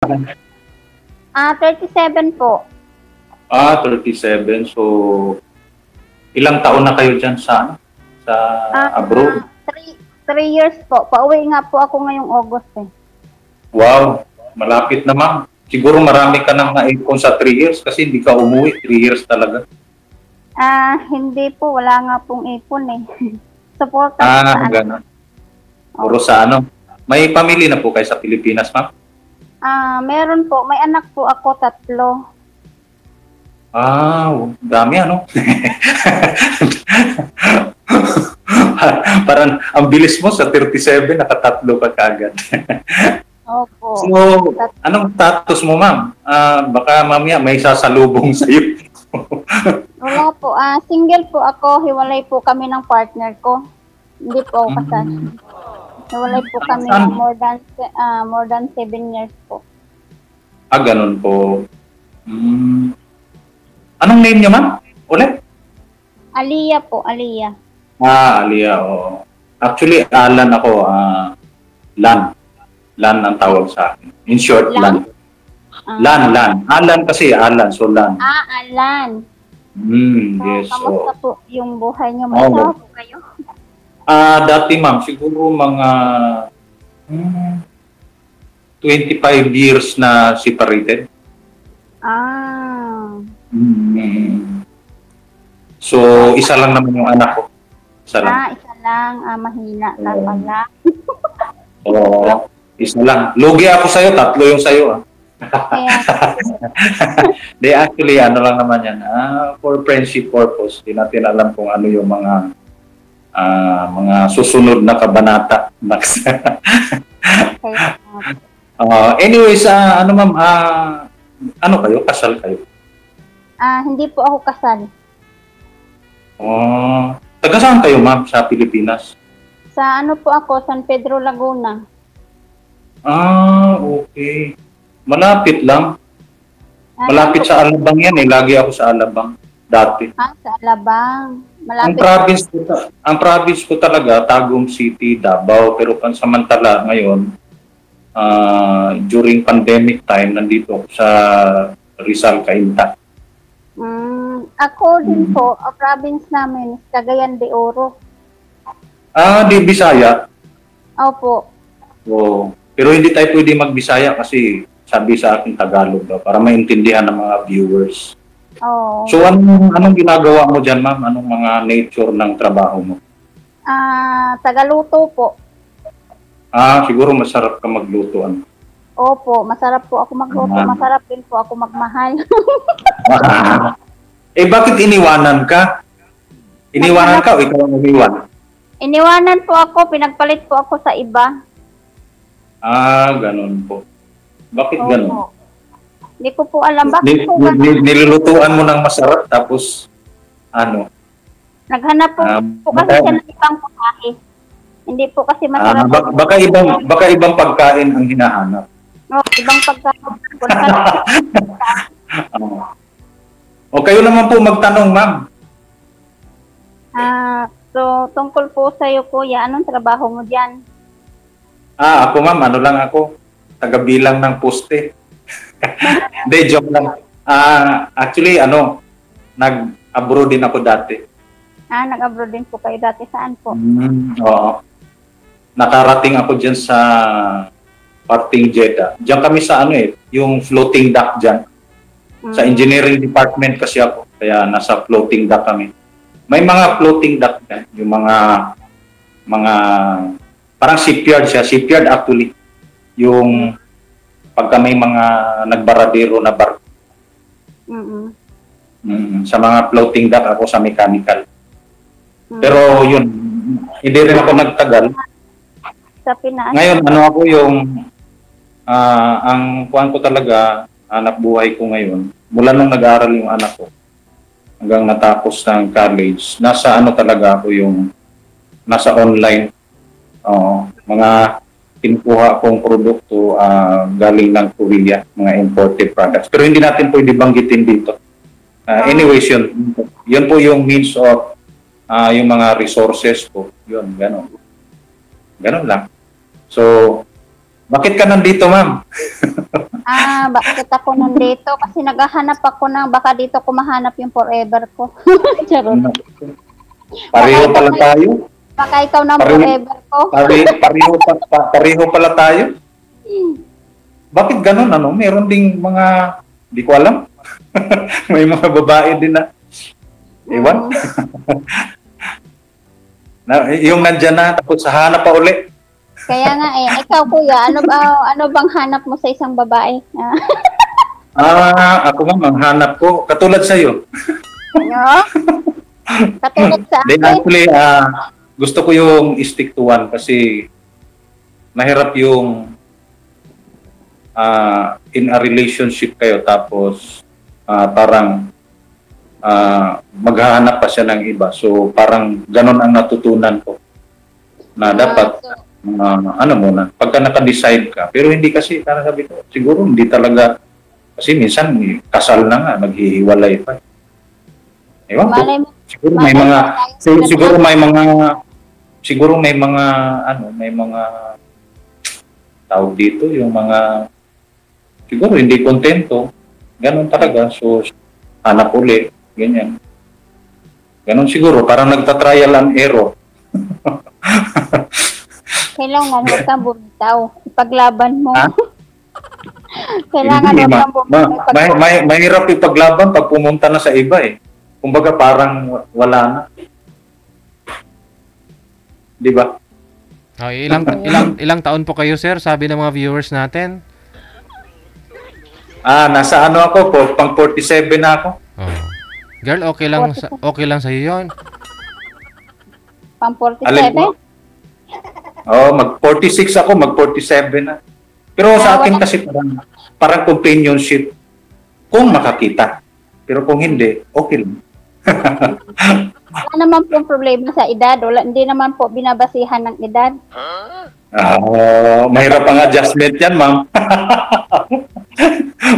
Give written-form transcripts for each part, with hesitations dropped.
37 po. 37. So, ilang taon na kayo dyan sa abroad? 3 years po. Pauwi nga po ako ngayong August eh. Wow, malapit na ma'am. Siguro marami ka nang naipon sa 3 years kasi hindi ka umuwi. 3 years talaga. Hindi po. Wala nga pong ipon eh. Support Gano'n. Puro sa ano. May pamilya na po kayo sa Pilipinas, ma'am? Meron po. May anak po ako, 3. Dami ano? Parang ang bilis mo sa 37, nakatatlo ka kagad. Opo. So, anong status mo, ma'am? Baka mamaya may sasalubong sa'yo. Wala po. Single po ako. Hiwalay po kami ng partner ko. Hindi po ako kasal. Hiwalay po kami ng more than 7 years po. Ganun po. Anong name niyo, ma'am? Ulit? Aliyah po, Aliyah. Aliyah, oo. Actually, Alan ako. Lan. Lan ang tawag sa akin. In short, Lan. Lan. Alan kasi, Alan. So, Lan. Alan. Yes. Kamusta po yung buhay niyo? May asawa po kayo? Dati, ma'am, siguro mga 25 years na separated. So, isa lang naman yung anak ko. Isa lang. Mahina lang pala. Oo. Isa lang. Lugi ako sa'yo, 3 yung sa'yo. They actually, ano lang naman yan. For friendship purpose, di natin alam kung ano yung mga susunod na kabanata. Anyways, ano ma'am, ano kayo? Kasal kayo? Hindi po ako kasal. Taga saan kayo, ma'am, sa Pilipinas? Sa ano po ako, San Pedro, Laguna. Okay. Malapit lang. Malapit sa Alabang yan eh. Lagi ako sa Alabang. Dati. Sa Alabang. Malapit. Ang province ko talaga, Tagum City, Davao. Pero pansamantala ngayon, during pandemic time, nandito ako sa Rizal, Cainta. Ako din po, province namin, Cagayan de Oro. Di Bisaya? Opo. Pero hindi tayo pwede mag-Bisaya kasi sabi sa akin Tagalog para maintindihan ng mga viewers. So anong ginagawa mo dyan, ma'am? Anong mga nature ng trabaho mo? Tagaluto po. Siguro masarap ka magluto. Opo, masarap po ako magluto. Masarap din po ako magmahal. Bakit iniwanan ka? Iniwanan ka o ikaw ang umiwan? Iniwanan po ako, pinagpalit po ako sa iba. Ganun po. Bakit ganun? Hindi ko po alam. Bakit po ganun? Nilulutuan mo ng masarap tapos ano? Naghanap po kasi siya ng ibang pagkain. Hindi po kasi masarap. Baka ibang pagkain ang hinahanap. Ibang pagkain. O kayo naman po magtanong, ma'am. So, tungkol po sa iyo, kuya, anong trabaho mo dyan? Ako ma'am, ano lang ako, taga-bilang ng poste. Hindi, joke lang. Actually, nag-abroad din ako dati. Nag-abroad din po kayo dati. Saan po? Oo. Nakarating ako dyan sa parting Jeddah. Diyan kami sa yung floating dock dyan. Sa engineering department kasi ako, kaya nasa floating dock kami. May mga floating dock yan, yung mga parang shipyard siya. Shipyard actually. Yung pagka may mga nagbaradero na barko. Sa mga floating dock ako sa mechanical. Pero yun, hindi rin ako nagtagal. Ngayon, ako yung ang kuhan ko talaga, anak buhay ko ngayon, mula nung nag-aaral yung anak ko, hanggang natapos ng college, nasa talaga ako yung, nasa online, mga kinukuha kong produkto galing ng Korea, mga imported products. Pero hindi natin pwede banggitin dito. Anyways, yun po yung means of yung mga resources ko. Yun, gano'n. Gano'n lang. So, bakit ka nandito, ma'am? Bakit ako nandito? Kasi naghahanap ako ng baka dito ko mahanap yung forever ko. Charot. Pareho pala tayo. Baka ikaw na forever ko. Pareho pala tayo. Bakit ganun, ano? Meron ding mga, di ko alam. May mga babae din na, ewan. Yung nandyan na, tapos hanap pa uli. Kaya nga ikaw kuya, ano bang hanap mo sa isang babae? Ako nga, hanap ko, katulad sa'yo. No? Katulad sa Then akin? actually, gusto ko yung stick to one kasi mahirap yung in a relationship kayo tapos parang maghahanap pa siya ng iba. So parang ganun ang natutunan ko na dapat ano muna, pagka naka-decide ka. Pero hindi kasi, parang sabi ko, siguro hindi talaga, kasi minsan kasal na nga, naghihiwalay pa. Ewan ko. Siguro may mga, siguro may mga, may mga tawag dito, yung mga, siguro hindi kontento. Ganun talaga. So, hanap ulit. Ganyan. Ganun siguro. Parang nagtatrial and error. Kailangan huwag kang bumitaw. Ipaglaban mo. Kailangan Hindi, huwag kang bumitaw. mahirap ipaglaban pag pumunta na sa iba eh. Kumbaga parang wala na. Di ba? Oh, ilang taon po kayo, sir? Sabi ng mga viewers natin. Nasa ano ako po, pang 47 na ako. Oh. Girl, okay lang sa iyo 'yon. Pang Alin 47? po? Mag-46 ako, mag-47 na. Pero sa akin kasi parang companionship kung makakita. Pero kung hindi, okay lang. Wala naman pong problema sa edad. Hindi naman po binabasihan ng edad. Mahirap ang adjustment yan, ma'am.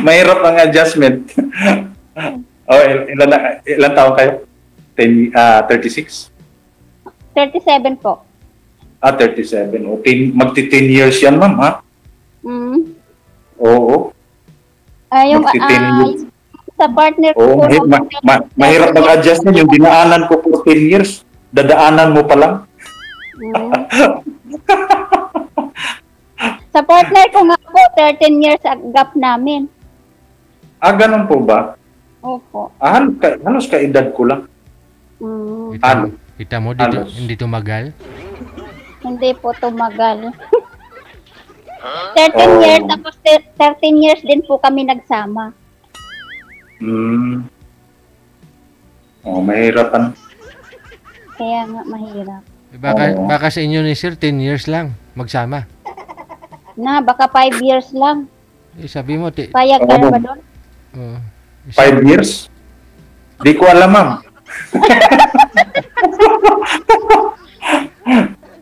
Mahirap ang adjustment. Ilan taon kayo? 36? 37 po. 37. Magti-10 years yan, ma'am, ha? Oo. Sa partner ko. Mahirap mag-adjust yan. Yung dinaanan ko for 10 years, dadaanan mo pa lang. Sa partner ko nga po, 13 years ang gap namin. Ganun po ba? Opo. Halos ka-edad ko lang. Kita mo, hindi tumagal? Hindi po tumagal. 13 years, tapos 13 years din po kami nagsama. Mahirapan. Kaya nga mahirap. Baka sa inyo ni sir, 10 years lang magsama. Baka 5 years lang. Sabi mo, payag ka ba doon? 5 years? Di ko alam, ma'am.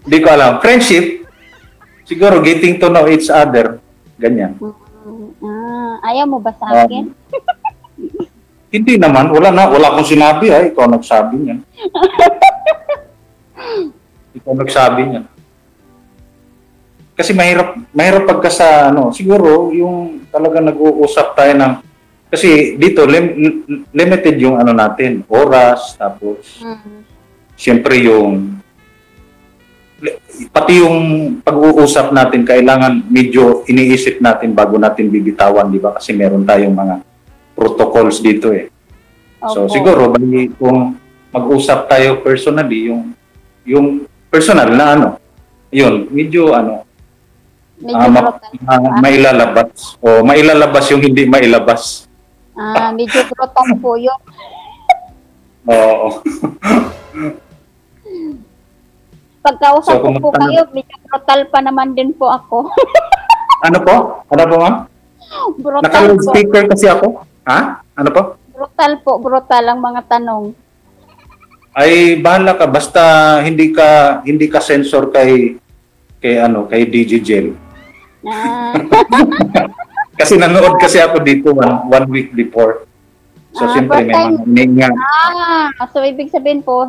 Di ko alam. Friendship, siguro getting to know each other. Ganyan. Ayaw mo ba sa akin? Hindi naman. Wala akong sinabi. Ikaw nagsabi niyan. Ikaw nagsabi niyan. Kasi mahirap pagka sa siguro yung talaga nag-uusap tayo ng kasi dito limited yung natin, oras, tapos siyempre pati yung pag-uusap natin kailangan medyo iniisip natin bago natin bibitawan, di ba? Kasi meron tayong mga protocols dito eh. So siguro kung mag-usap tayo personally, yung personal na yun, medyo mailalabas. O mailalabas yung hindi mailabas. Medyo brutong po yun. Oo. Pagkausap ko po kayo, medyo brutal pa naman din po ako. Ano po, ma'am? Brutal Naka-loudspeaker kasi ako. Ha? Ano po? Brutal ang mga tanong. Ay, bahala ka. Basta hindi ka sensor kay DJ Jel. Kasi nanood kasi ako dito one week before. So, siyempre may mga hininga. So, ibig sabihin po,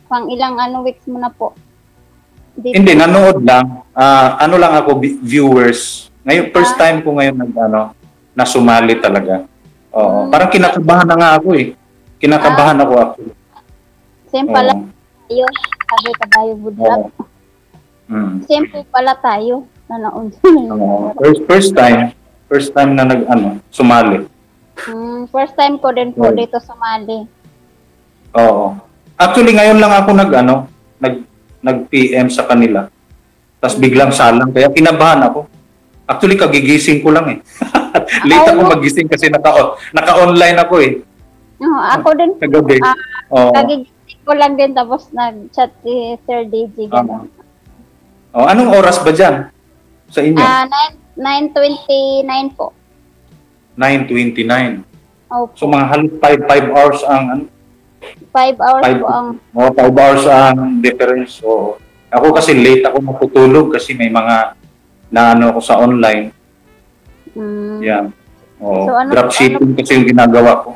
pang ilang weeks mo na po? Hindi, nanood lang. Lang ako, viewers. Ngayon, first time ko ngayon na sumali talaga. Oo. Parang kinakabahan na nga ako eh. Kinakabahan ako. Same pala tayo. Sabi kabayo budlak. Same po pala tayo. Nanaon. First time na sumali. First time ko din po dito sumali. Oo. Actually, ngayon lang ako nag-PM sa kanila. Tapos biglang salang. Kaya kinabahan ako. Actually, kagigising ko lang eh. Late ako magising kasi naka-online ako eh. Ako din. Kagabi. Kagigising ko lang din tapos nag-chat si Sir DJ. Anong oras ba dyan sa inyo? 9:29 po. 9:29. Opo. So mga halos 5 hours ang 5 hours po ang 5 hours ang difference. So, ako kasi late ako matutulog kasi may mga ako sa online. Yan. So, dropshipping kasi yung ginagawa ko.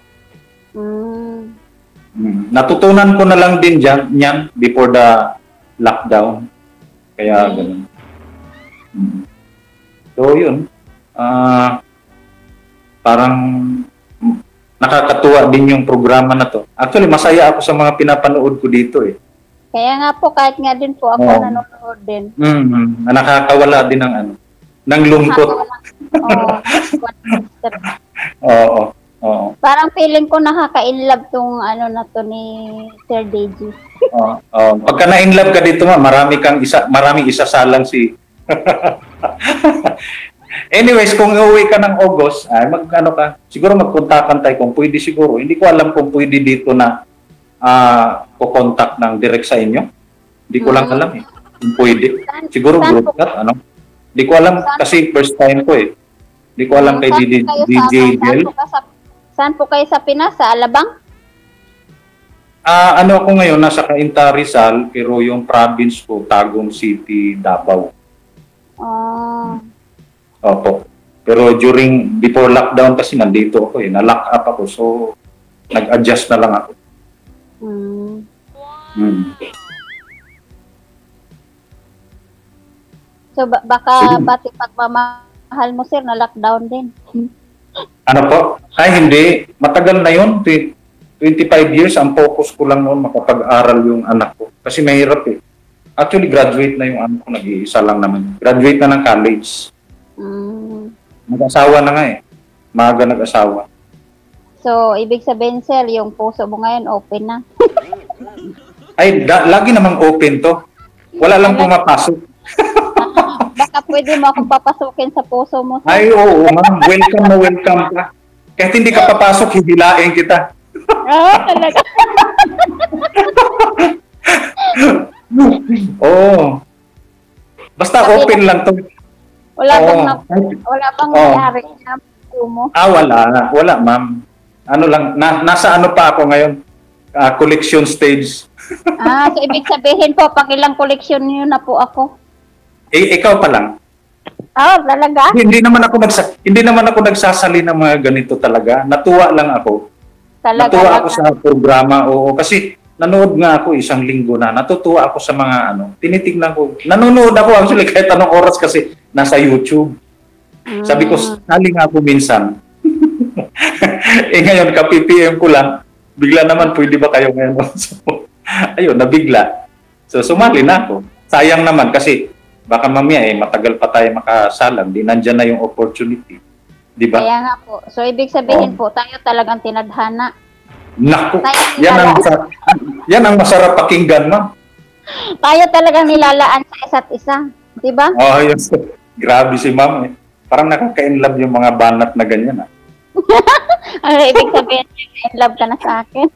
Natutunan ko na lang din yan before the lockdown. Kaya ganun. So yun. Parang nakakatuwa din yung programa na to. Actually, masaya ako sa mga pinapanood ko dito eh. Kaya nga po, kahit nga din po ako nanonood din. Nakakawala din ng lungkot. Oo. Parang feeling ko nakaka-inlove tong na to ni Sir DJ. Pagka na-inlove ka dito, maraming isasalang si... Anyways, kung uuwi ka ng August, siguro magkontakan tayo kung pwede siguro. Hindi ko alam kung pwede dito na kukontak ng direct sa inyo. Hindi ko lang alam eh. Kung pwede. Siguro group chat, Hindi ko alam kasi first time ko eh. Hindi ko alam kay DJ Del. Saan po kayo sa Pinas? Sa Alabang? Ako ngayon, nasa Cainta Rizal, pero yung province ko, Tagum City, Davao. Opo. Pero before lockdown kasi nandito ako eh. Na-lock up ako. So, nag-adjust na lang ako. So, baka pati pagmamahal mo, sir, na lockdown din. Ano po? Ay, hindi. Matagal na yun. 25 years, ang focus ko lang noon makapag-aral yung anak ko. Kasi mahirap eh. Actually, graduate na yung anak ko. Nag-iisa lang naman. Graduate na ng college. Nag-asawa na nga eh. Maaga nag-asawa. So, ibig sabihin, sir, yung puso mo ngayon open na. Ay, lagi namang open to. Wala lang pumapasok. Baka pwede mo akong papasukin sa puso mo. Sir. Ay, oo, ma'am. Welcome na welcome ka. Kahit hindi ka papasok, hihilain kita. Talaga. Oo. Basta open lang to. Wala bang nangyari na puso mo? Wala, ma'am. Nasa pa ako ngayon? Collection stage. So ibig sabihin po, pag ilang collection niyo na po ako? Ikaw pa lang. Talaga? Hindi naman ako nagsasali ng mga ganito talaga. Natuwa lang ako. Natuwa ako sa programa. Oo, kasi nanood nga ako isang linggo na. Natutuwa ako sa mga tinitingnan ko. Nanonood ako actually kahit anong oras kasi nasa YouTube. Sabi ko, sali nga ako minsan. Ngayon, ka-PPM ko lang. Bigla naman, pwede ba kayo ngayon? So, ayun, nabigla. So, sumali na ako. Sayang naman kasi baka mamaya matagal pa tayo makasalang. Di nandyan na yung opportunity. Di ba? Kaya nga po. So, ibig sabihin po, tayo talagang tinadhana. Naku, yan ang masarap pakinggan, ma'am. Tayo talagang nilalaan sa isa't isa. Di ba? Yes. Grabe si ma'am eh. Parang nakaka-inlove yung mga banat na ganyan Ibig sabihin, in-love ka na sa akin.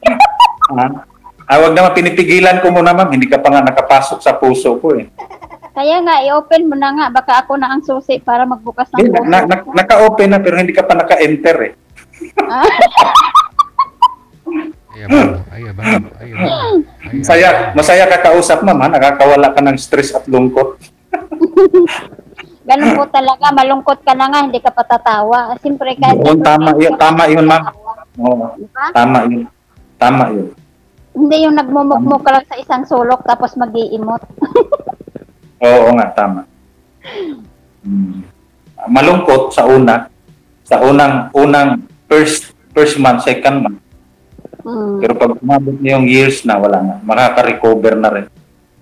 Wag naman, pinipigilan ko muna, ma'am. Hindi ka pa nga nakapasok sa puso ko eh. Kaya nga, i-open mo na nga. Baka ako na ang susi para magbukas ng puso. Naka-open na pero hindi ka pa naka-enter eh. Masaya ka kausap, ma'am. Nakakawala ka ng stress at lungkot. Ganun po talaga. Malungkot ka na nga, hindi ka patatawa. Siyempre, kahit... Tama yun, ma'am. Diba? Tama yun. Hindi yung nagmumukmuk ka lang sa isang sulok tapos mag-i-emote. Oo nga, tama. malungkot sa unang first month, second month. Pero pag umabot na yung years na, wala na. Makaka-recover na rin.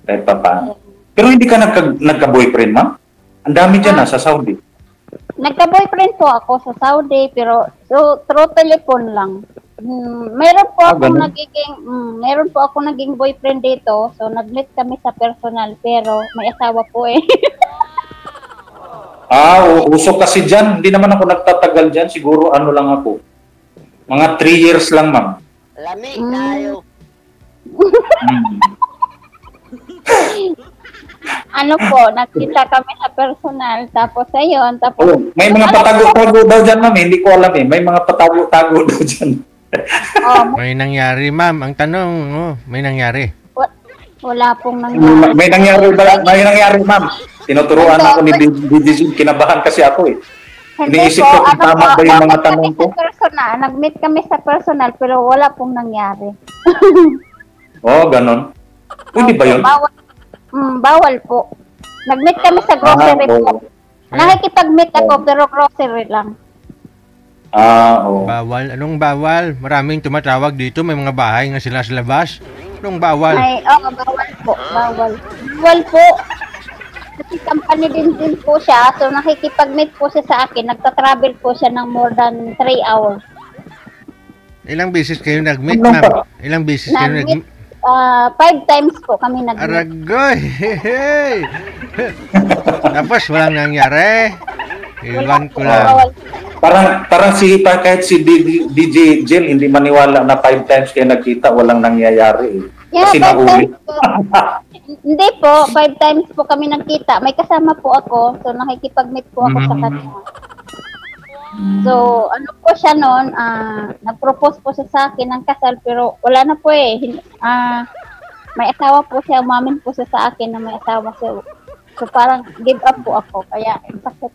Kahit pa paano. Pero hindi ka nagka-boyfriend, ma'am? Ang dami dyan sa Saudi. Nagka-boyfriend po ako sa Saudi, pero through telephone lang. Meron po ako naging boyfriend dito, so nag-meet kami sa personal, pero may asawa po eh. Usok kasi dyan. Hindi naman ako nagtatagal dyan. Siguro ano lang ako. Mga 3 years lang, ma'am. Lami tayo. Ano po, nakita kami sa personal, tapos ayun, tapos... may mga patago-tago daw dyan, ma'am. Hindi ko alam eh. May mga patago-tago daw dyan. May nangyari, ma'am. Ang tanong, may nangyari. Wala pong nangyari. May nangyari, ma'am. Tinuturuan ako ni DJ. Kinabahan kasi ako eh. Iniisip ko kung tama ba yung mga tanong ko. Nag-meet kami sa personal, pero wala pong nangyari. Ganon. Hindi ba yun? Bawal po. Nag-meet kami sa grocery po. Nakikipag-meet ako, pero grocery lang. Bawal? Anong bawal? Maraming tumatawag dito. May mga bahay nga sila sa labas. Anong bawal? Bawal po. Bawal po. Kasi company din po siya. So, nakikipag-meet po siya sa akin. Nagta-travel po siya ng more than 3 hours. Ilang beses kayo nag-meet, ma'am? Ilang beses kayo nag-meet? 5 times po kami nag-meet. Aragoy! Hey! Tapos walang nangyari. Iwan ko lang. Parang kahit si DJ Jill hindi maniwala na 5 times kayo nagkita, walang nangyayari eh. Kasi naulit. Hindi po, 5 times po kami nagkita. May kasama po ako, so nakikipag-meet po ako sa kanya. So, ano po siya noon, nag-propose po siya sa akin ng kasal, pero wala na po eh. May asawa po siya, umamin po siya sa akin na may asawa siya. So, parang give up po ako, kaya sakit.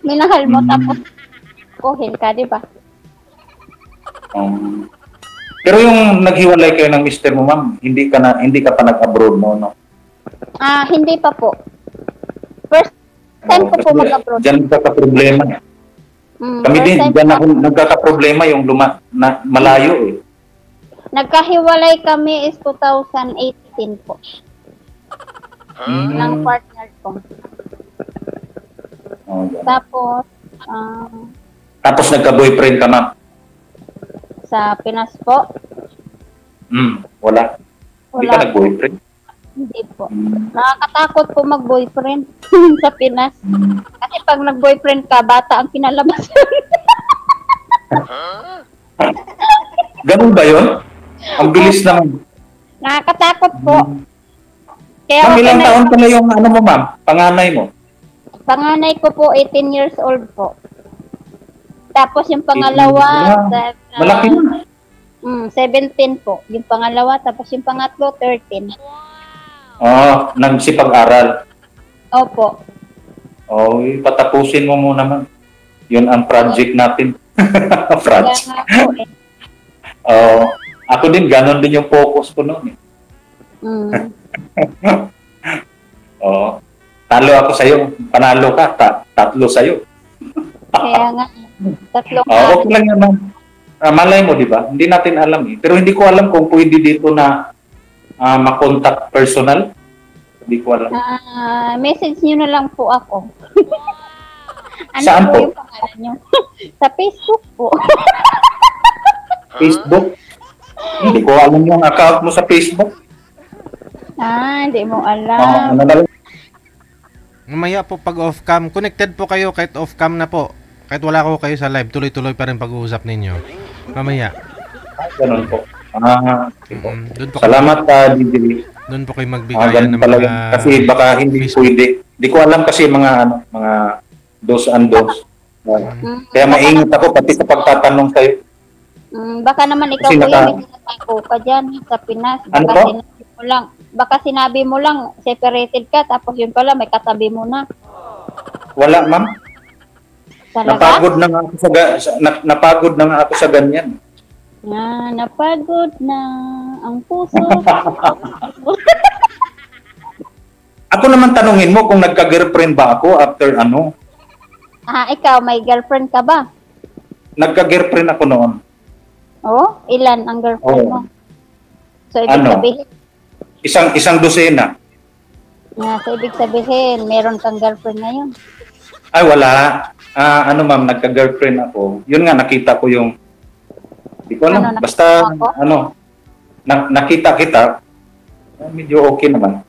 Minahal mo, tapos kuhin ka, di ba? Pero yung naghiwalay kayo ng mister mo, ma'am, hindi ka pa nag-abroad mo, no? Hindi pa po. First time ko po mag-abroad. Diyan nagkaka-problema. Kami din, diyan ako nagkaka-problema yung malayo eh. Nagkahiwalay kami is 2018 po. Ng partner ko. Tapos nagka-boyfriend ka, ma'am? Sa Pinas po? Wala. Hindi ka nag-boyfriend? Hindi po. Nakakatakot po mag-boyfriend sa Pinas. Kasi pag nag-boyfriend ka, bata ang kinalabasan. Ganun ba yun? Ang bilis naman. Nakakatakot po. Kaya ma'am, ilang taon pa na yung mo, ma'am? Panganay mo? Panganay ko po, 18 years old po. Tapos yung pangalawa, malaki na. 17 po. Yung pangalawa, tapos yung pangatlo, 13. Nagsipag-aral. Opo. Patapusin mo muna, ma'am. Yun ang project natin. Project. Ako din, ganon din yung focus ko noon eh. Talo ako sa'yo. Panalo ka, tatlo sa'yo. Kaya nga, tatlong okay lang yan, ma'am. Malay mo, di ba? Hindi natin alam eh. Pero hindi ko alam kung pwede dito na makontak personal. Hindi ko alam. Message nyo na lang po ako. Saan po? Yung pangalan nyo? Sa Facebook po. Facebook? Hindi ko alam yung account mo sa Facebook. Hindi mo alam. Mamaya po pag off-cam, connected po kayo kahit off-cam na po. Kahit wala ko kayo sa live, tuloy-tuloy pa rin pag-uusap ninyo. Mamaya. Ganun po. Doon po salamat, DJ. Doon po kayo magbigayan ng mga... Kasi baka hindi pwede. Hindi ko alam kasi mga dos and dos. Kaya maingat ako pati sa pagtatanong sa'yo. Baka naman ikaw kuya, may tinatago ka dyan sa Pinas. Baka sinabi mo lang, separated ka, tapos yun pala, may katabi mo na. Wala, ma'am. Napagod na nga ako sa ganyan. Napagod na ang puso. At Ako naman tanungin mo kung nagka-girlfriend ba ako after ano? Ikaw, may girlfriend ka ba? Nagka-girlfriend ako noon. Oh, ilan ang girlfriend mo? So, ibig Ano? sabihin, Isang dosena. so, ibig sabihin, meron kang girlfriend ngayon. Ay, wala. Ano ma'am, nagka-girlfriend ako. Yun nga, nakita ko yung, di ko alam, Ano, basta, nakita mo? ano, nakita kita, medyo okay naman.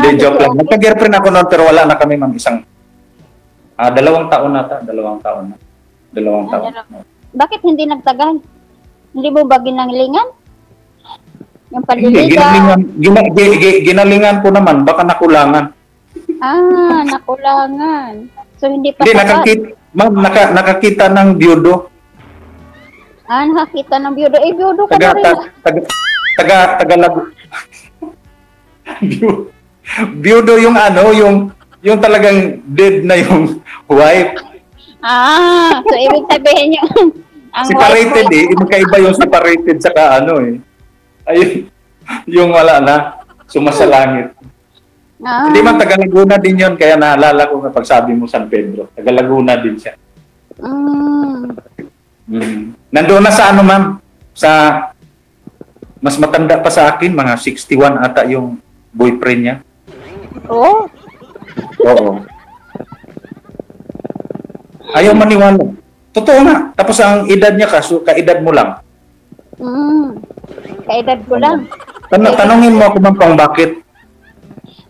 Hindi, joke lang. okay. Nagka-girlfriend ako noon, pero wala na kami ma'am, 2 taon nata, 2 taon na. 2 taon. Bakit hindi nagtagal? Hindi mo ba ginanglingan? Yung Hindi, panliligaw? ginalingan ko naman, baka nakulangan. Nakulangan. So, hindi pa Hindi, sapat. ma'am, nakakita ng biyudo. Nakakita ng biyudo. Biyudo ka na rin. Taga biyudo yung ano, yung talagang dead na yung wife. So, ibig sabihin yung ang Separated wife mo- magkaiba yung separated saka ano Ayun, yung wala na, sumasalangit. Hindi man taga Laguna din yun, kaya naalala ko kapag sabi mo San Pedro. Taga Laguna din siya. Nandoon na sa ano ma'am, sa mas matanda pa sa akin, mga 61 ata yung boyfriend niya. Oo. Oo. Ayaw maniwala. Totoo nga. Tapos ang edad niya kaedad mo lang. Kaedad ko lang. Tanungin mo ako ma'am kung bakit.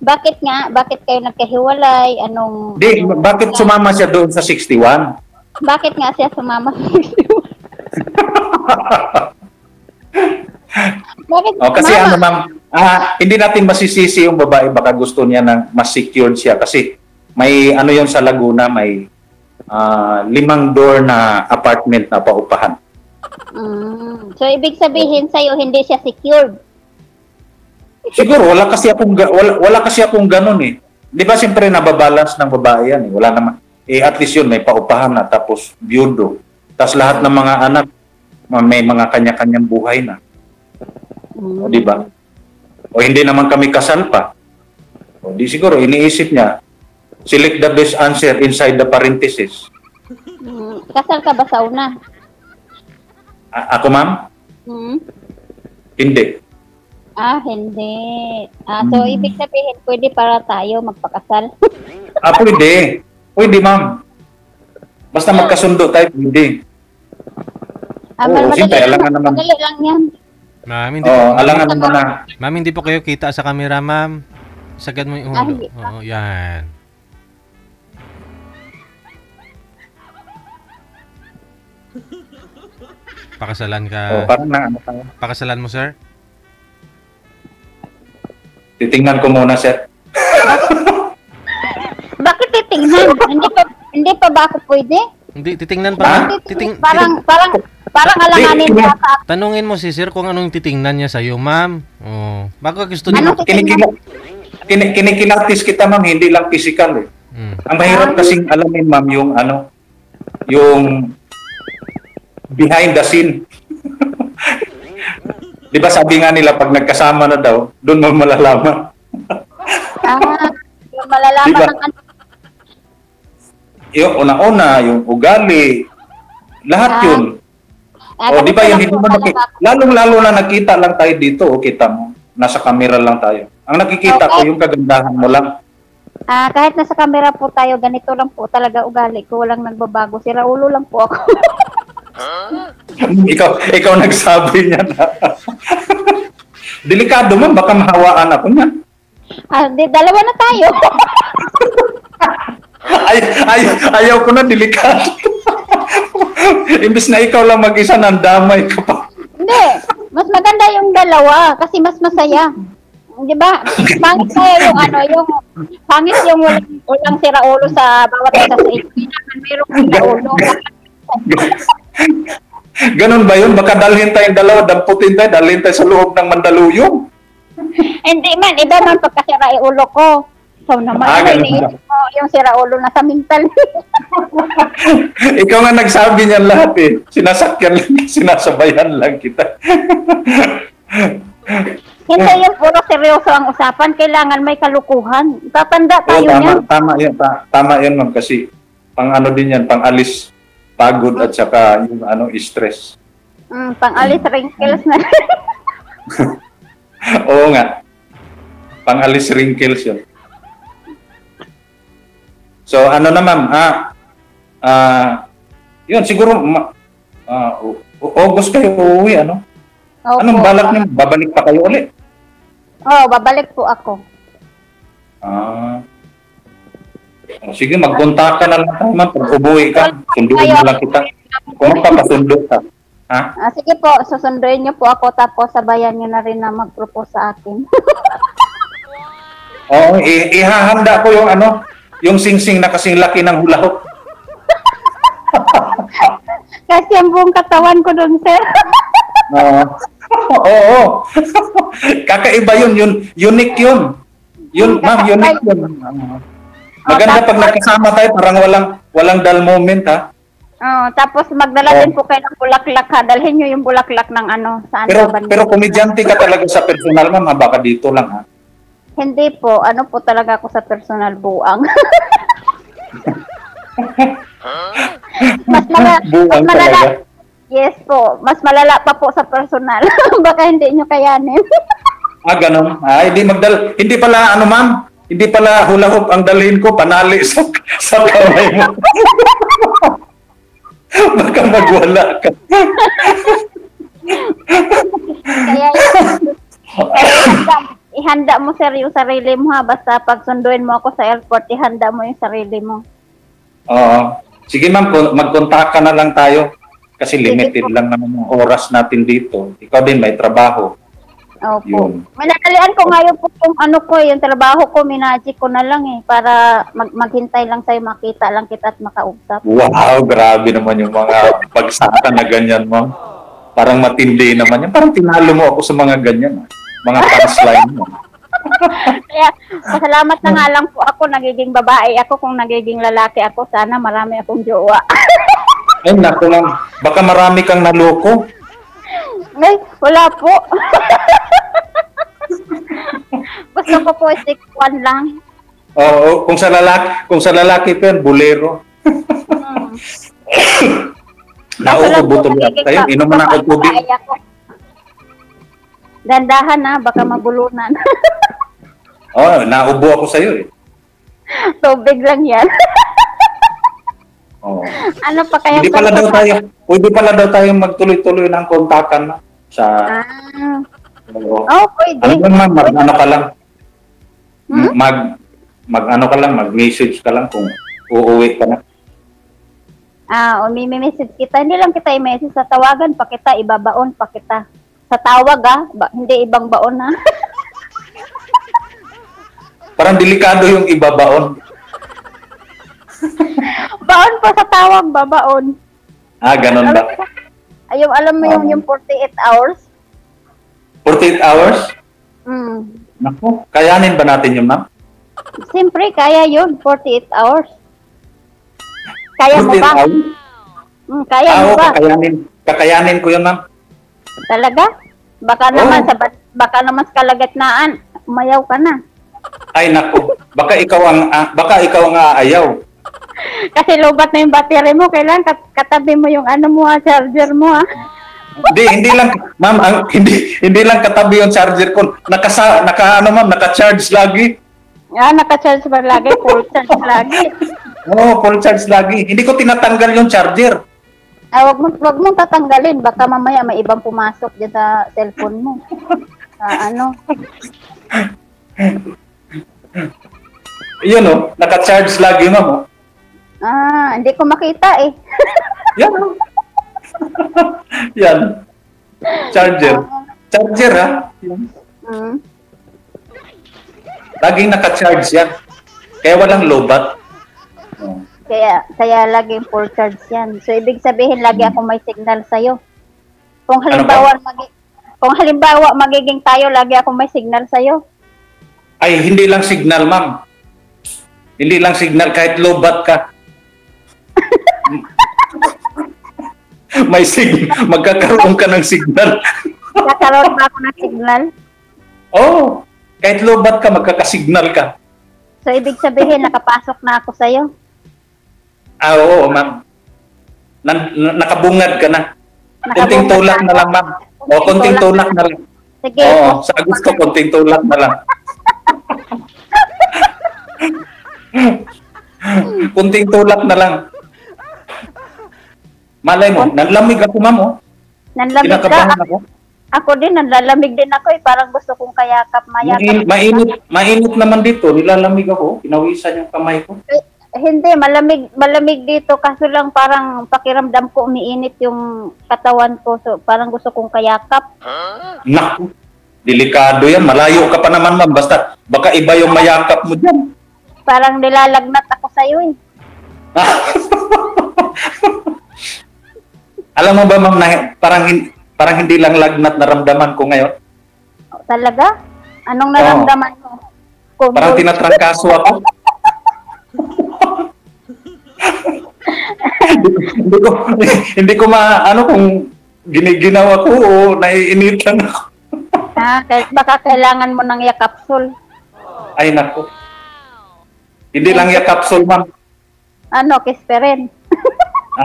Bakit nga? Bakit kayo nagkahiwalay? Bakit sumama siya doon sa 61? Bakit nga siya sumama? Bakit? Kasi ano ma'am, hindi natin masisisi yung babae, baka gusto niya ng mas secured siya kasi may ano yun sa Laguna, may 5 door na apartment na paupahan. So ibig sabihin sa'yo hindi siya secured. Siguro wala kasi akong ganun eh. 'Di ba siyempre nababalance ng babae yan eh. Wala naman. At least yun may paupahan na tapos biyudo. Tapos lahat ng mga anak may mga kanya-kanyang buhay na. O di ba? O hindi naman kami kasal pa. O di siguro iniisip niya select the best answer inside the parenthesis. Kasal ka ba sa una? Ako ma'am? Hindi. Hindi. So ibig sabihin pwede para tayo magpakasal. Pwede. Pwede ma'am. Basta magkasundo tayo, pwede. Siyempre, alangan naman. Madali lang yan. Ma'am, hindi po. Alangan naman na. Ma'am, hindi po kayo kita sa camera, ma'am. Sagad mo yung ulo. Hindi pa. Oo, yan. Pakasalan ka. Parang na ano tayo. Pakasalan mo, sir? Titingnan ko muna, sir. Bakit titingnan? Hindi pa ba ako pwede? Hindi, titingnan pa. Parang alanganin Hindi, mo sa Tanungin mo si sir kung anong titingnan niya sa'yo, ma'am. Oh. Baka gusto niya. Ano titingnan? Kinikilatis kita, ma'am, hindi lang physical eh. Ang mahirap kasing alamin, ma'am, yung ano, yung behind the scene. Di ba sabi nga nila, pag nagkasama na daw, doon mo malalaman. Yung malalaman Diba? ng ano. Yung una-una, yung ugali, lahat yun. Di ba yun, hindi mo lalong-lalo na nakita lang tayo dito, kita mo, nasa camera lang tayo. Ang nakikita ko, yung kagandahan mo lang. Kahit nasa camera po tayo, ganito lang po talaga ugali ko, walang nagbabago. Sira ulo lang po ako. ikaw nagsabi niya na. Delikado man, baka mahawaan ako niya. Dalawa na tayo. Ayaw ko na delikado. Imbis na ikaw lang mag-isa, nandamay ka pa. Hindi, mas maganda yung dalawa kasi mas masaya. Di ba? Pangit tayo yung pangit yung walang sira ulo sa bawat isa sa inyo. Mayroong sira ulo. Ganun ba yun? Baka dalhin tayong dalawa, damputin tayo, dalhin tayo sa loob ng Mandaluyong. Hindi man, iba man pagkasira yung ulo ko. So naman, iniisip mo yung sira ulo na sa mental. Ikaw nga nagsabi niyan lahat eh. Sinasakyan lang, sinasabayan lang kita. Hindi yung puro seryoso ang usapan. Kailangan may kalukuhan. Tatanda Oo, tayo niyan. tama yun, ma'am, kasi pang ano din yan, pang alis pagod at saka yung stress. Pang-alis wrinkles na. Oo nga. Pang alis wrinkles yun. So ano na ma'am, yun siguro August kayo uuwi, ano? Opo. Anong balak niyo? Babalik pa kayo ulit? Babalik po ako. Sige, magkontak ka na lang tayo, ma'am. Pag umuwi ka, sunduin mo lang kita. Kung magpapasundo ka. Ha? Sige po, susunduin niyo po ako tapos sabayan niyo na rin na mag-propose sa akin. Oo, ihahanda ko yung singsing na kasing laki ng hula hoop. Kasi ang buong katawan ko doon, sir. Oo. Kakaiba yun. Unique yun. Yun, ma'am, unique yun. Maganda pag nakasama tayo, parang walang dull moment, ha? Tapos magdala din po kayo ng bulaklak, ha? Dalhin nyo yung bulaklak ng saan sa banda. Pero komedyante ka talaga sa personal, ma'am, ha? Baka dito lang, ha? Hindi po. Po talaga ako sa personal buang. Mas malala. Yes po. Mas malala pa po sa personal. Baka hindi nyo kayanin. Ganun. Hindi pala, ma'am, hindi pala hula hoop ang dalhin ko, panali sa kamay mo. Baka magwala ka. Kaya ihanda mo, sir, yung sarili mo, ha. Basta pag sunduin mo ako sa airport, ihanda mo yung sarili mo. Oo. Sige, ma'am, mag-contact ka na lang tayo. Kasi limited lang naman yung oras natin dito. Ikaw din, may trabaho. Opo. Yun. Manatalian ko ngayon po yung trabaho ko, minagic ko na lang para maghintay lang sa'yo, makita lang kita at makausap. Wow, grabe naman yung mga pagsaka na ganyan, ma'am. Parang matindi naman yan. Parang tinalo mo ako sa mga ganyan, mga punchline mo. Kaya, pasalamat na nga lang po ako, nagiging babae ako. Kung nagiging lalaki ako, sana marami akong jowa. Ay, naku lang. Baka marami kang naloko. Ay, wala po. Gusto ko po stick one lang. Oo, kung sa lalaki pa yan, bolero. Nauubo tuloy ako tayo. Inuman ako tubig. Dandahan na, baka mabulunan. Naubo ako sa'yo eh. Tubig lang yan. Ano pa kaya? Pwede pala daw tayo magtuloy-tuloy ng kontakan na sa... pwede. Ma'am, mag-ano ka lang. Mag-ano ka lang, mag-message ka lang kung uuwi ka na. Umimi-message kita. Hindi lang kita i-message, sa tawagan pa kita, ibabaon pa kita. Sa tawag, hindi ibang baon, ha? Parang delikado yung ibabaon. Baon po sa tawag, babaon. Ganon ba? Alam mo yung 48 hours? 48 hours? Naku, kayanin ba natin yun, ma'am? Siyempre, kaya yun, 48 hours. Kaya mo ba? Kaya mo ba? Kakayanin ko yun, ma'am. Talaga? Baka naman sa kalagitnaan, umayaw ka na. Ay, naku. Baka ikaw ang aayaw. Kasi lobat na yung battery mo, kailangan katabi mo yung charger mo, ha? Hindi lang, ma'am, hindi lang katabi yung charger ko. Naka-charge lagi. Naka-charge ba lagi? Full charge lagi. Full charge lagi. Hindi ko tinatanggal yung charger. Wag mong tatanggalin, baka mamaya may ibang pumasok dyan sa cellphone mo. Yun, naka-charge lagi, ma'am. Hindi ko makita eh. Yan. Yan. Charger. Charger, ha? Laging naka-charge yan. Kaya walang lobat. Kaya laging full charge yan. So, ibig sabihin, lagi ako may signal sa'yo. Kung halimbawa magiging tayo, lagi ako may signal sa'yo. Ay, hindi lang signal, ma'am. Hindi lang signal, kahit lobat ka. May signal. Magkakaroon ka ng signal. Magkakaroon ba ako ng signal? Oh, kahit lobat ka, magkakasignal ka. So, ibig sabihin, nakapasok na ako sa'yo? Ah, oo, ma'am. Nakabungad ka na. Kunting tulak na lang, ma'am. O, kunting tulak na lang. Sige. Oo, sa gusto, kunting tulak na lang. Kunting tulak na lang. Malay mo, nanlamig ako, ma'am, oh. Nanlamig ka? Kinakabahan ako. Ako din, nanlalamig din ako eh. Parang gusto kong mayakap. Mainit naman dito. Nilalamig ako. Pinawisan yung kamay ko. Hindi, malamig dito. Kaso lang parang pakiramdam ko umiinit yung katawan ko. So, parang gusto kong kayakap. Naku, delikado yan. Malayo ka pa naman, ma'am. Basta, baka iba yung mayakap mo dyan. Parang nilalagnat ako sa'yo eh. Alam mo ba, ma'am, na parang hindi lang lagnat naramdaman ko ngayon. Talaga? Anong naramdaman mo? Parang tinatrangkaso ako. hindi ko maano kung giniginawa ko o naiinitan ako. Baka kailangan mo ng yakapsul. Ay, naku. Hindi lang yakapsul, ma'am. Ano, kisperin?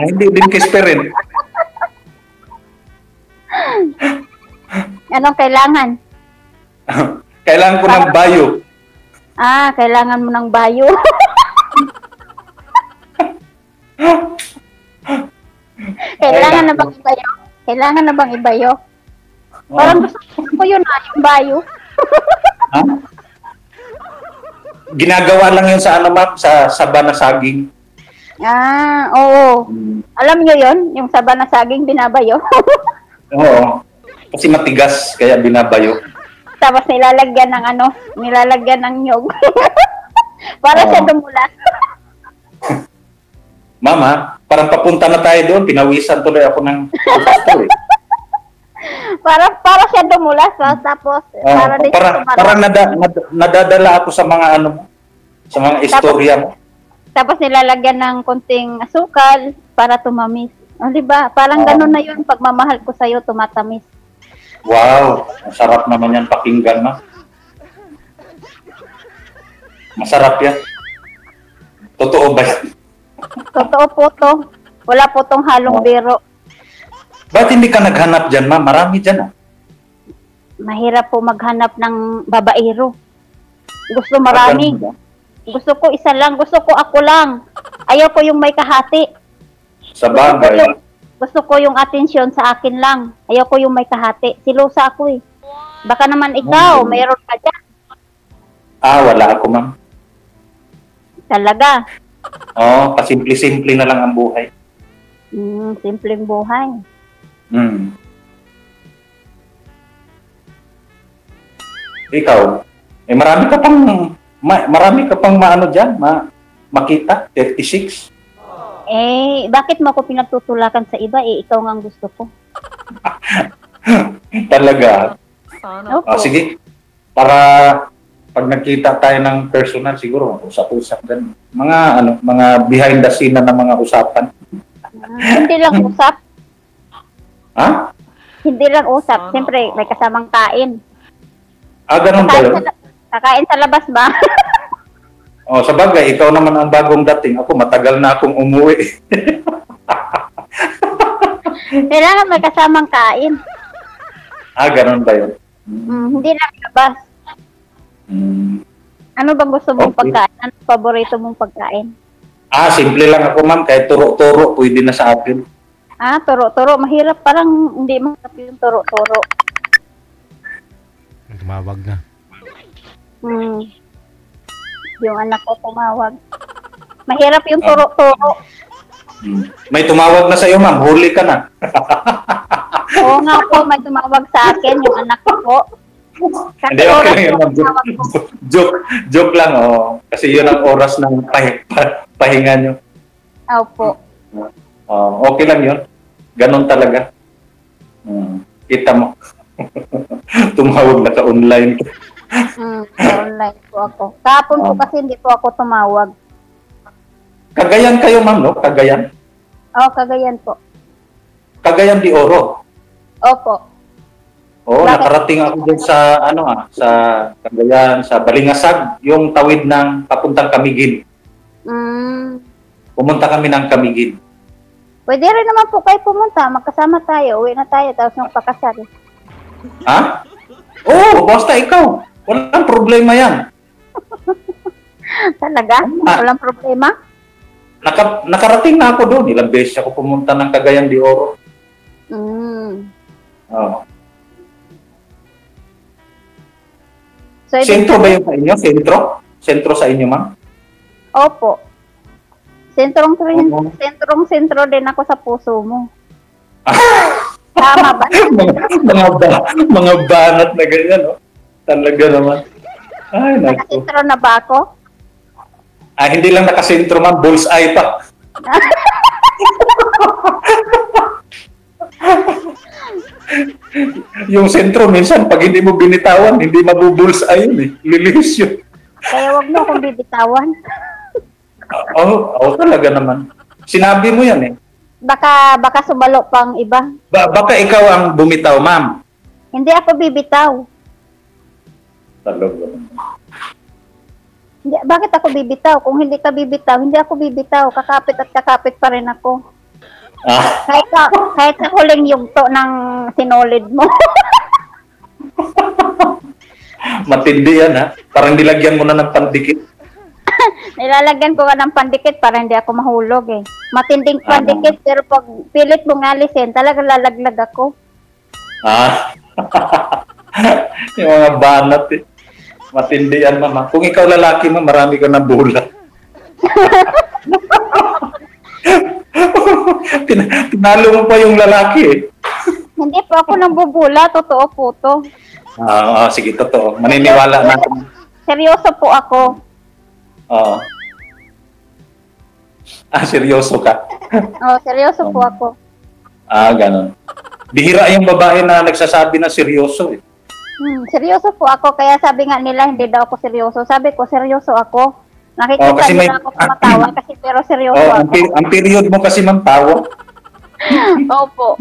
Hindi din kisperin. Anong kailangan? Kailangan ko ng bayo. Kailangan mo ng bayo. Kailangan na bang ibayo? Kailangan na bang ibayo? Parang gusto ko yun yung bayo. Ha? Ginagawa lang yun sa ano, ma'am, sa saba na saging. Oo. Alam nyo yun? Yung saba na saging binabayo? Oo. Kasi matigas, kaya binabayo. Tapos nilalagyan ng nyog. Para siya dumulas. Mama, parang papunta na tayo doon. Pinawisan tuloy ako ng gusto eh. Para siya dumulas. Tapos, parang nadadala ako sa mga sa mga istorya mo. Tapos nilalagyan ng konting asukal para tumamis. Diba? Parang ganun na yun. Pagmamahal ko sa'yo, tumatamis. Wow, masarap naman yan pakinggan, ma. Masarap yan. Totoo ba yan? Totoo po to. Wala po tong halong biro. Ba't hindi ka naghanap dyan, ma? Marami dyan, Mahirap po maghanap ng babaero. Gusto marami. Gusto ko isa lang. Gusto ko ako lang. Ayaw ko yung may kahati. Sa bagay. Gusto ko yung atensyon sa akin lang. Ayaw ko yung may kahati. Silusa ako eh. Baka naman ikaw, mayroon ka dyan. Wala ako, ma'am. Talaga? Oo, pasimple-simple na lang ang buhay. Simpleng buhay. Ikaw, marami ka pang maano dyan, makita, 36. Bakit mo ako pinagtutulakan sa iba? Ikaw nga ang gusto ko. Talaga? Opo. Sige. Para pag nakita tayo ng personal, siguro, usap-usap din. Mga behind the scene na mga usapan. Hindi lang usap. Ha? Hindi lang usap. Siyempre, may kasamang kain. Ganun ba yun? Kakain sa labas ba? Sa bagay, ikaw naman ang bagong dating. Ako, matagal na akong umuwi. Kailangan may kasamang kain. Ganun ba yun? Hindi lang labas. Ano bang gusto mong pagkain? Ano paborito mong pagkain? Simple lang ako, ma'am. Kahit turo-turo, pwede na sa akin. Turo-turo. Mahirap. Parang hindi mahirap yung turo-turo. Tumawag na. Yung anak ko tumawag. Mahirap yung turo-turo. May tumawag na sa'yo, ma'am. Huli ka na. Oo nga po, may tumawag sa akin, yung anak ko po. Hindi, okay lang yun, ma'am. Joke lang, Kasi yun ang oras ng pahinga nyo. Opo. Okay lang yun. Ganon talaga. Kita mo. Tumawag na sa online. Online po ako. Kahapon po kasi hindi po ako tumawag. Cagayan kayo, ma'am, no? Cagayan? Cagayan po. Cagayan de Oro. Opo. Oo, Bakit? nakarating ako dun sa, sa Cagayan, sa Balingasag, yung tawid ng papuntang Camiguin. Mm. Pumunta kami ng Camiguin. Pwede rin naman po kayo pumunta. Magkasama tayo. Uwi na tayo. Tapos yung pakasal. Ha? Oo, basta ikaw. Walang problema yan. Talaga? Walang problema? Nakarating na ako doon. Ilang beses ako pumunta ng Cagayan de Oro. Mm. Oo. So, Sentro ba yung sa inyo? Sentro? Sentro sa inyo, ma'am? Opo. Oo. Sentro din ako sa puso mo. Tama ba? mga banat na ganyan, no? Talaga naman. Ay, naku. Nakasentro na ba ako? Hindi lang nakasentro, ma'am. Bullseye pa. Yung sentro, minsan, pag hindi mo binitawan, hindi mabubullseye yun, eh. Lilihis yun. Kaya wag mo akong bibitawan. Oo, talaga naman. Sinabi mo yan, eh. Baka sumalo pang iba. Baka ikaw ang bumitaw, ma'am. Hindi ako bibitaw. Talaga. Hindi, bakit ako bibitaw? Kung hindi ka bibitaw, hindi ako bibitaw. Kakapit at kakapit pa rin ako. Kahit na huling yugto ng sinulid mo. Matindi yan, ha? Parang nilagyan mo na ng pandikit. Nilalagyan ko ka ng pandikit para hindi ako mahulog eh. Matinding pandikit, pero pag pilit mong alisin, talagang lalaglag ako. Yung mga banat, eh. Matindi yan, mama. Kung ikaw lalaki, ma'am, marami ka ng bula. Tinalo mo pa yung lalaki, eh. Hindi po ako nang bubula, totoo po to. Sige, totoo. Maniniwala na. Seryoso po ako. Oo. Seryoso ka? Seryoso po ako. Ganon. Bihira yung babae na nagsasabi na seryoso, eh. Seryoso po ako, kaya sabi nga nila hindi daw ako seryoso. Sabi ko, seryoso ako. Nakikita kasi nila ako tumatawa kasi pero seryoso ako. Ang period mo kasi, ma'am, tawa. Opo.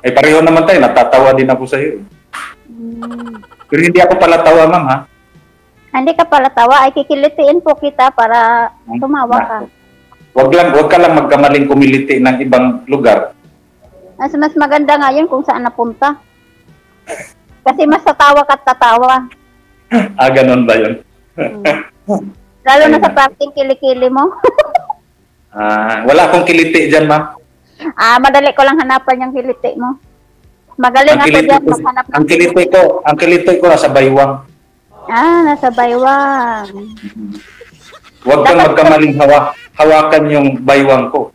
Pareho naman tayo, natatawa din ako sa iyo. Pero hindi ako pala tawa, ma'am, ha? Hindi ka pala tawa, ay kikilitiin po kita para tumawa ka. Wag ka lang magkamaling kumiliti ng ibang lugar. Mas maganda nga yun kung saan napunta. Kasi mas tatawa ka't tatawa. Ganon ba yun? Lalo na sa parting kilikili mo. Wala akong kiliti dyan, ma'am. Madali ko lang hanapan yung kiliti mo. Magaling ako dyan maghanap ng Ang kiliti ko nasa baywang. Nasa baywang. Huwag kang magkamaling hawakan yung baywang ko.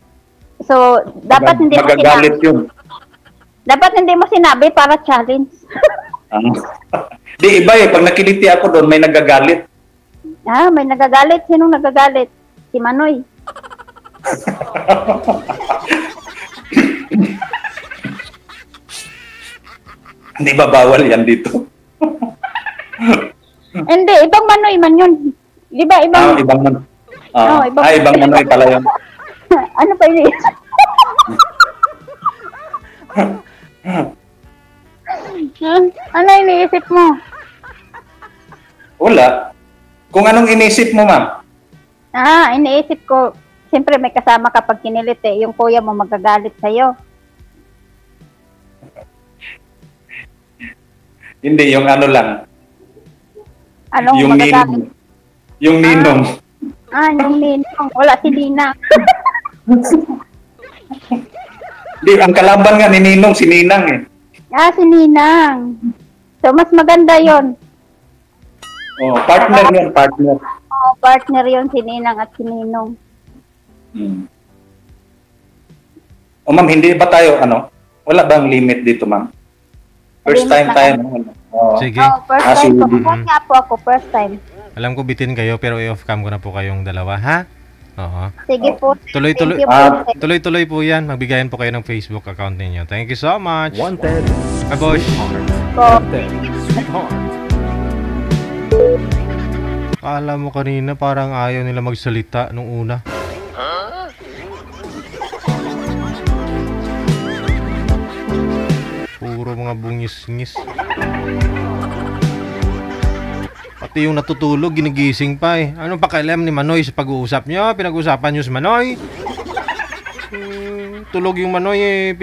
So, dapat hindi mo magagalit sinabi. yun. Dapat hindi mo sinabi para challenge. Di iba, eh. Pag nakiliti ako doon, may nagagalit. May nagagalit. Sinong nagagalit? Si Manoy. Hindi ba bawal yan dito? Hindi, ibang Manoy man yun. Di ba ibang... Ibang Manoy. ibang Ibang Manoy pala yun. Ano pa yun? Ano iniisip mo? Wala. Kung anong inisip mo, ma'am? Iniisip ko, siyempre may kasama kapag kinilit eh, yung kuya mo magagalit sa'yo. Hindi, yung ano lang. Anong Yung magagalit? ninong. Yung ninong. Yung ninong. Wala si Nina. Di, ang kalaban nga ni Ninong, si Ninang, eh. Si Ninang. So, mas maganda yon. Partner yun, partner. Partner yon si Ninang at si Ninong. Ma'am, hindi ba tayo, wala bang limit dito, ma'am? First time tayo, Sige. First time po. Kaya po ako, first time. Alam ko bitin kayo pero i-off cam ko na po kayong dalawa, ha? Oo. Sige po. Tuloy-tuloy. Thank you po. Tuloy-tuloy po yan. Magbigayan po kayo ng Facebook account ninyo. Thank you so much. Wanted. Kabosh. Kala mo kanina parang ayaw nila magsalita nung una. puro mga bungis-ngis. Pati yung natutulog, ginigising pa eh. Anong pakialam ni Manoy sa pag-uusap nyo? Pinag-uusapan nyo si Manoy? Tulog yung Manoy eh,